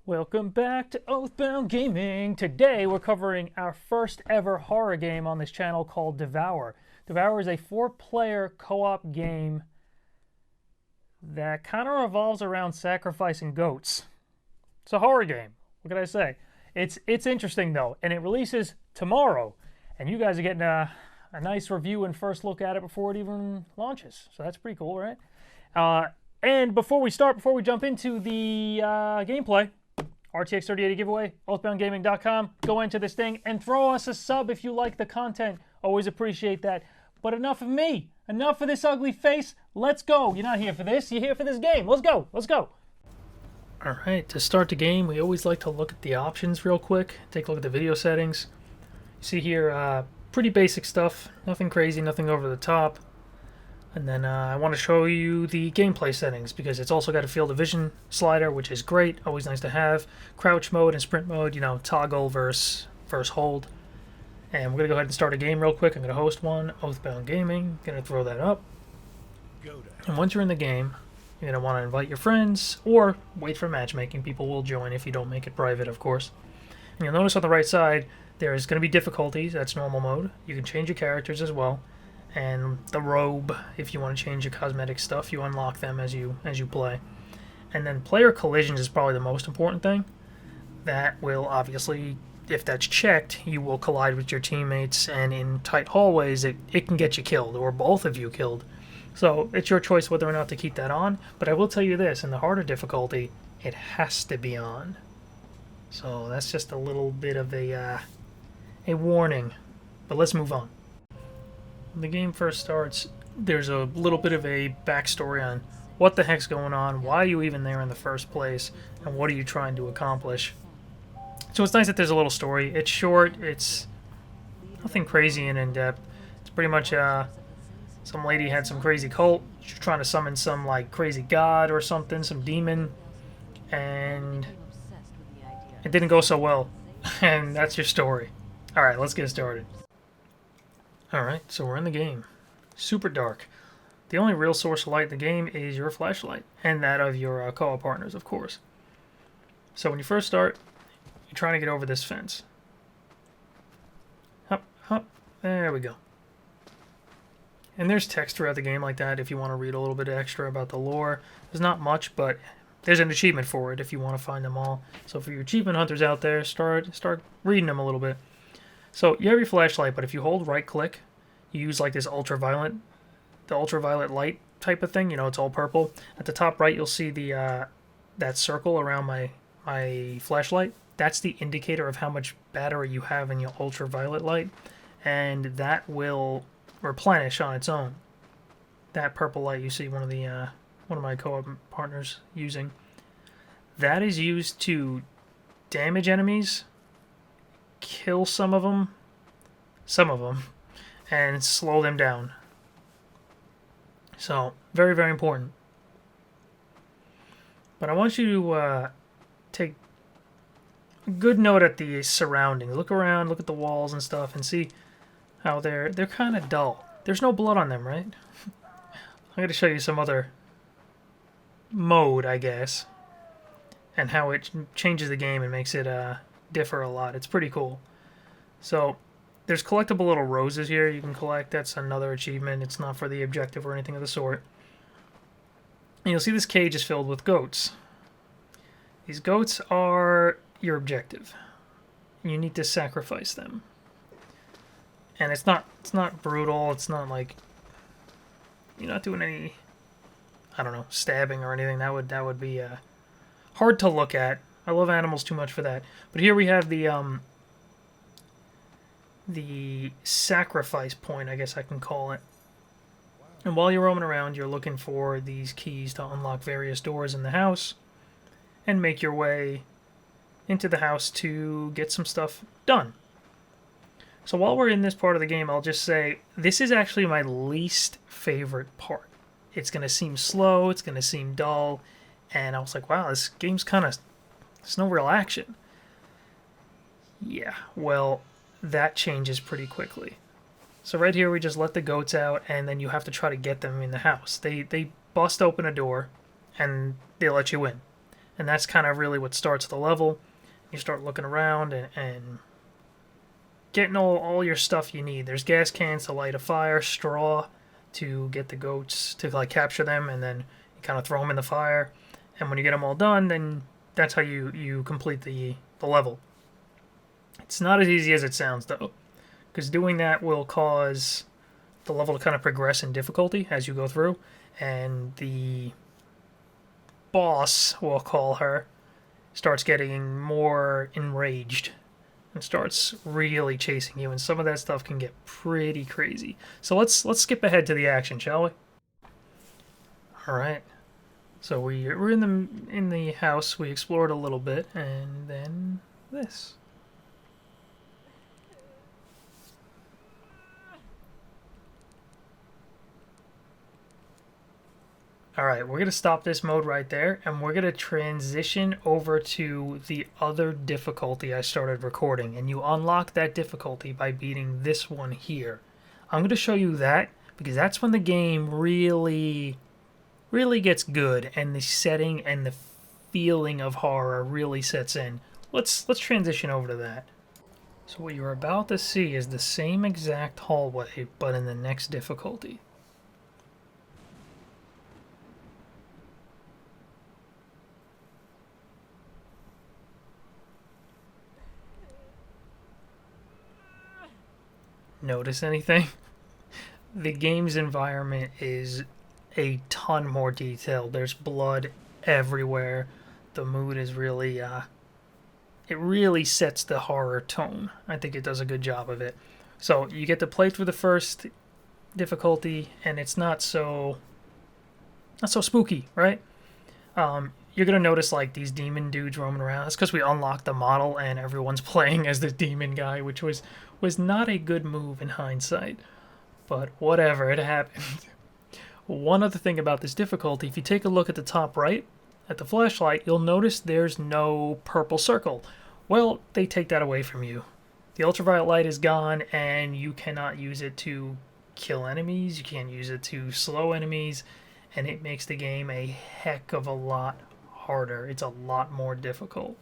Welcome back to Oathbound Gaming. Today we're covering our first ever horror game on this channel called Devour. Devour is a 4-player co-op game that kind of revolves around sacrificing goats. It's a horror game. What can I say? It's interesting though, and it releases tomorrow. And you guys are getting a nice review and first look at it before it even launches. So that's pretty cool, right? And before we jump into the gameplay, RTX 3080 giveaway, oathboundgaming.com. Go into this thing and throw us a sub if you like the content. Always appreciate that. But enough of me. Enough of this ugly face. Let's go. You're not here for this. You're here for this game. Let's go. Let's go. All right. To start the game, we always like to look at the options real quick. Take a look at the video settings. You see here, pretty basic stuff. Nothing crazy, nothing over the top. And then I want to show you the gameplay settings because it's also got a field of vision slider, which is great, always nice to have. Crouch mode and sprint mode, you know, toggle versus hold. And we're going to go ahead and start a game real quick. I'm going to host one, Oathbound Gaming. Going to throw that up. And once you're in the game, you're going to want to invite your friends or wait for matchmaking. People will join if you don't make it private, of course. And you'll notice on the right side, there's going to be difficulties. That's normal mode. You can change your characters as well. And the robe, if you want to change your cosmetic stuff, you unlock them as you play. And then player collisions is probably the most important thing. That will obviously, if that's checked, you will collide with your teammates, and in tight hallways it can get you killed, or both of you killed. So it's your choice whether or not to keep that on, but I will tell you this, in the harder difficulty, it has to be on. So that's just a little bit of a warning, but let's move on. When the game first starts, there's a little bit of a backstory on what the heck's going on, why are you even there in the first place, and what are you trying to accomplish. So it's nice that there's a little story. It's short, it's nothing crazy and in-depth. It's pretty much some lady had some crazy cult, she's trying to summon some like crazy god or something, some demon, and it didn't go so well. And that's your story. Alright, let's get started. Alright, so we're in the game. Super dark. The only real source of light in the game is your flashlight, and that of your co-op partners, of course. So when you first start, you're trying to get over this fence. Hop, hop, there we go. And there's text throughout the game like that if you want to read a little bit extra about the lore. There's not much, but there's an achievement for it if you want to find them all. So for your achievement hunters out there, start reading them a little bit. So you have your flashlight, but if you hold right click, you use like this the ultraviolet light type of thing, you know, it's all purple. At the top right, you'll see the that circle around my flashlight. That's the indicator of how much battery you have in your ultraviolet light, and that will replenish on its own. That purple light you see one of my co-op partners using, that is used to damage enemies, kill some of them, and slow them down. So, very, very important. But I want you to take a good note at the surroundings. Look around, look at the walls and stuff, and see how they're kind of dull. There's no blood on them, right? I'm going to show you some other mode, I guess, and how it changes the game and makes it differ a lot. It's pretty cool. So there's collectible little roses here you can collect. That's another achievement. It's not for the objective or anything of the sort. And you'll see this cage is filled with goats. These goats are your objective. You need to sacrifice them. And it's not brutal. It's not like you're not doing any, I don't know, stabbing or anything. That would be hard to look at. I love animals too much for that. But here we have the sacrifice point, I guess I can call it. And while you're roaming around, you're looking for these keys to unlock various doors in the house and make your way into the house to get some stuff done. So while we're in this part of the game, I'll just say this is actually my least favorite part. It's going to seem slow, it's going to seem dull, and I was like, wow, this game's kind of, there's no real action. Yeah, well, that changes pretty quickly. So right here we just let the goats out, and then you have to try to get them in the house. They bust open a door, and they let you in. And that's kind of really what starts the level. You start looking around and getting all your stuff you need. There's gas cans to light a fire, straw to get the goats, to like capture them, and then you kind of throw them in the fire. And when you get them all done, then that's how you complete the level. It's not as easy as it sounds, though, because doing that will cause the level to kind of progress in difficulty as you go through, and the boss, we'll call her, starts getting more enraged and starts really chasing you, and some of that stuff can get pretty crazy. So let's skip ahead to the action, shall we? All right. So we're in the house. We explored a little bit, and then this. Alright, we're going to stop this mode right there, and we're going to transition over to the other difficulty I started recording, and you unlock that difficulty by beating this one here. I'm going to show you that, because that's when the game really gets good, and the setting and the feeling of horror really sets in. Let's transition over to that. So what you're about to see is the same exact hallway, but in the next difficulty. Notice anything? The game's environment is a ton more detailed. There's blood everywhere. The mood is really, it really sets the horror tone. I think it does a good job of it. So you get to play through the first difficulty, and it's not so spooky, right? You're gonna notice like these demon dudes roaming around. That's because we unlocked the model and everyone's playing as the demon guy, which was not a good move in hindsight. But whatever, it happened. One other thing about this difficulty, if you take a look at the top right, at the flashlight, you'll notice there's no purple circle. Well, they take that away from you. The ultraviolet light is gone, and you cannot use it to kill enemies, you can't use it to slow enemies, and it makes the game a heck of a lot harder. It's a lot more difficult.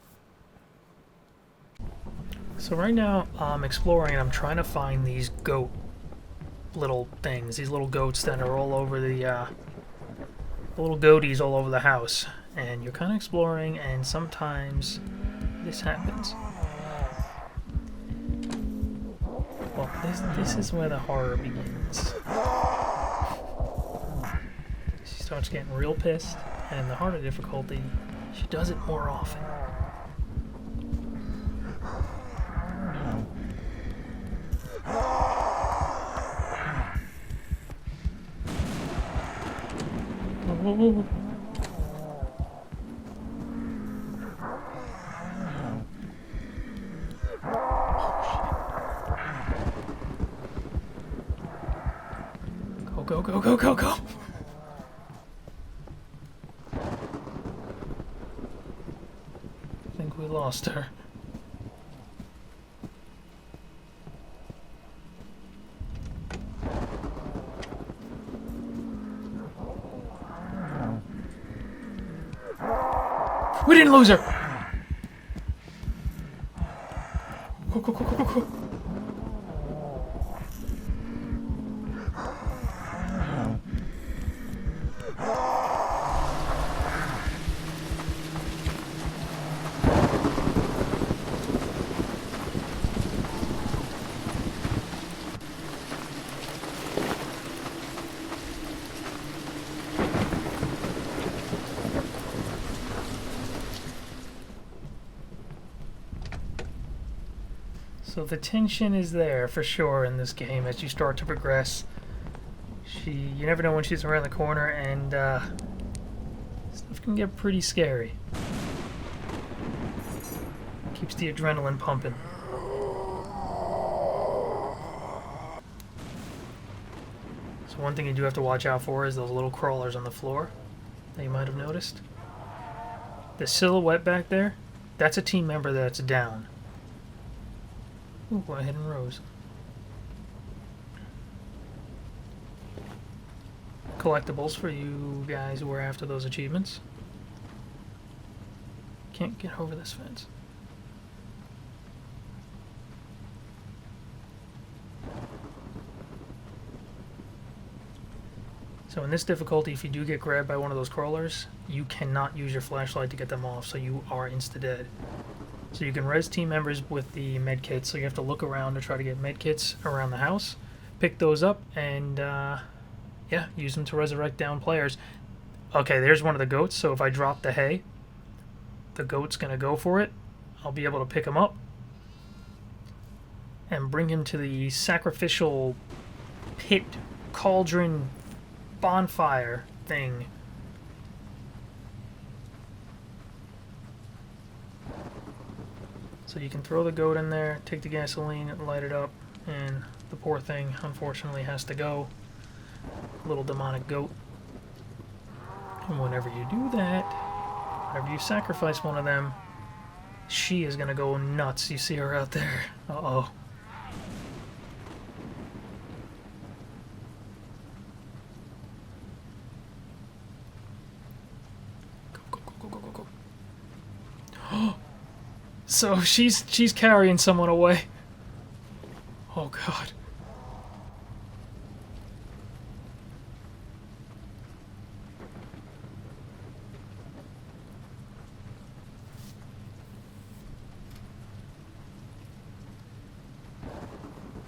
So right now I'm exploring and I'm trying to find these goat little things, these little goats that are all over the little goaties all over the house. And you're kind of exploring, and sometimes this happens. Well, this is where the horror begins. She starts getting real pissed, and the harder difficulty, she does it more often. Whoa. Go. I think we lost her. We didn't lose her! Go. So the tension is there for sure in this game as you start to progress. You never know when she's around the corner, and stuff can get pretty scary. Keeps the adrenaline pumping. So one thing you do have to watch out for is those little crawlers on the floor that you might have noticed. The silhouette back there, that's a team member that's down. Ooh, a hidden rose. Collectibles for you guys who are after those achievements. Can't get over this fence. So in this difficulty, if you do get grabbed by one of those crawlers, you cannot use your flashlight to get them off, so you are insta-dead. So you can res team members with the medkits, so you have to look around to try to get medkits around the house, pick those up, and yeah, use them to resurrect down players. Okay, there's one of the goats, so if I drop the hay, the goat's gonna go for it. I'll be able to pick him up and bring him to the sacrificial pit cauldron bonfire thing. So you can throw the goat in there, take the gasoline, light it up, and the poor thing unfortunately has to go. Little demonic goat. And whenever you do that, whenever you sacrifice one of them, she is gonna go nuts. You see her out there. Uh-oh. So she's carrying someone away. Oh god.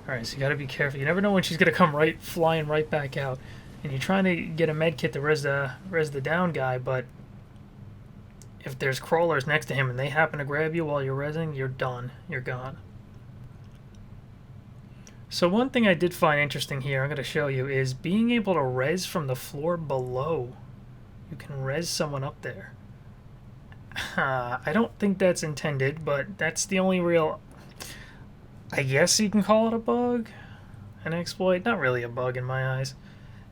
Alright, so you gotta be careful. You never know when she's gonna come flying right back out. And you're trying to get a med kit to res the down guy, but if there's crawlers next to him and they happen to grab you while you're resing, you're done. You're gone. So one thing I did find interesting here, I'm going to show you, is being able to res from the floor below. You can res someone up there. I don't think that's intended, but that's the only real... I guess you can call it a bug? An exploit? Not really a bug in my eyes.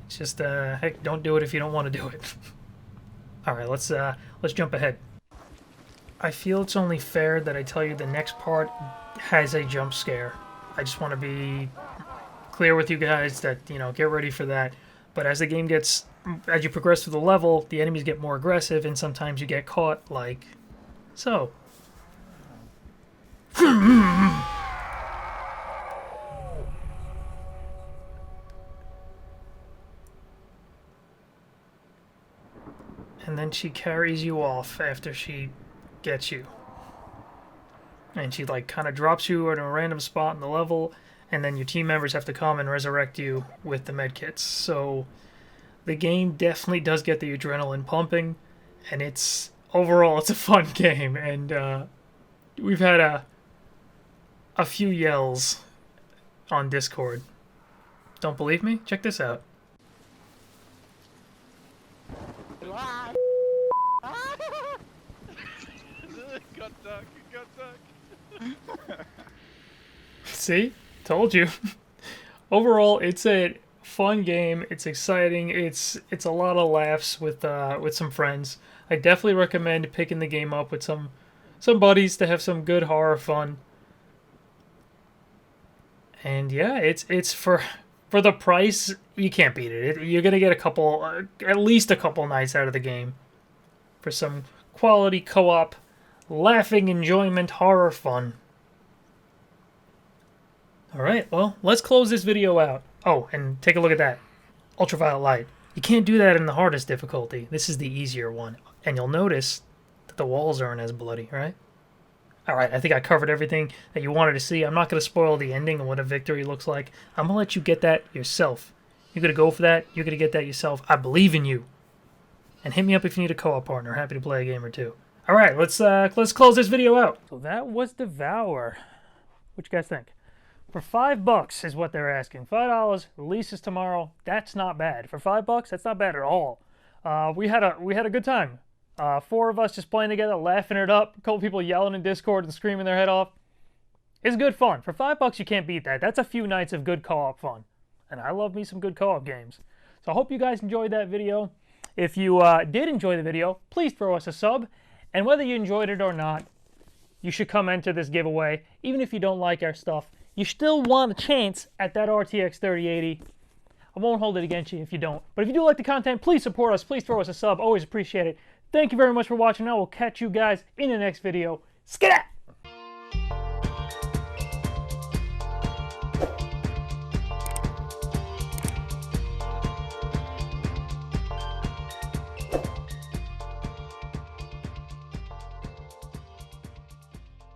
It's just, heck, don't do it if you don't want to do it. Alright, let's jump ahead. I feel it's only fair that I tell you the next part has a jump scare. I just want to be clear with you guys that, you know, get ready for that. But as the game gets, as you progress through the level, the enemies get more aggressive and sometimes you get caught, like so. And then she carries you off after she gets you. And she like kind of drops you at a random spot in the level, and then your team members have to come and resurrect you with the medkits. So the game definitely does get the adrenaline pumping, and it's overall it's a fun game. And we've had a few yells on Discord. Don't believe me? Check this out. Got duck. See? Told you. Overall, it's a fun game. It's exciting. It's a lot of laughs with some friends. I definitely recommend picking the game up with some buddies to have some good horror fun. And yeah, it's for the price, you can't beat it. You're gonna get at least a couple nights out of the game for some quality co-op, laughing enjoyment, horror fun. Alright, well, let's close this video out. Oh, and take a look at that. Ultraviolet light. You can't do that in the hardest difficulty. This is the easier one. And you'll notice that the walls aren't as bloody, right? Alright, I think I covered everything that you wanted to see. I'm not going to spoil the ending and what a victory looks like. I'm going to let you get that yourself. You're going to go for that. You're going to get that yourself. I believe in you. And hit me up if you need a co-op partner. Happy to play a game or two. Alright, let's close this video out. So that was Devour. What you guys think? For $5 is what they're asking. $5, releases tomorrow. That's not bad. For $5, that's not bad at all. We had a good time. 4 of us just playing together, laughing it up. A couple people yelling in Discord and screaming their head off. It's good fun. For $5, you can't beat that. That's a few nights of good co-op fun. And I love me some good co-op games. So I hope you guys enjoyed that video. If you did enjoy the video, please throw us a sub. And whether you enjoyed it or not, you should come enter this giveaway. Even if you don't like our stuff, you still want a chance at that RTX 3080. I won't hold it against you if you don't. But if you do like the content, please support us. Please throw us a sub. Always appreciate it. Thank you very much for watching. I will catch you guys in the next video. Skedat!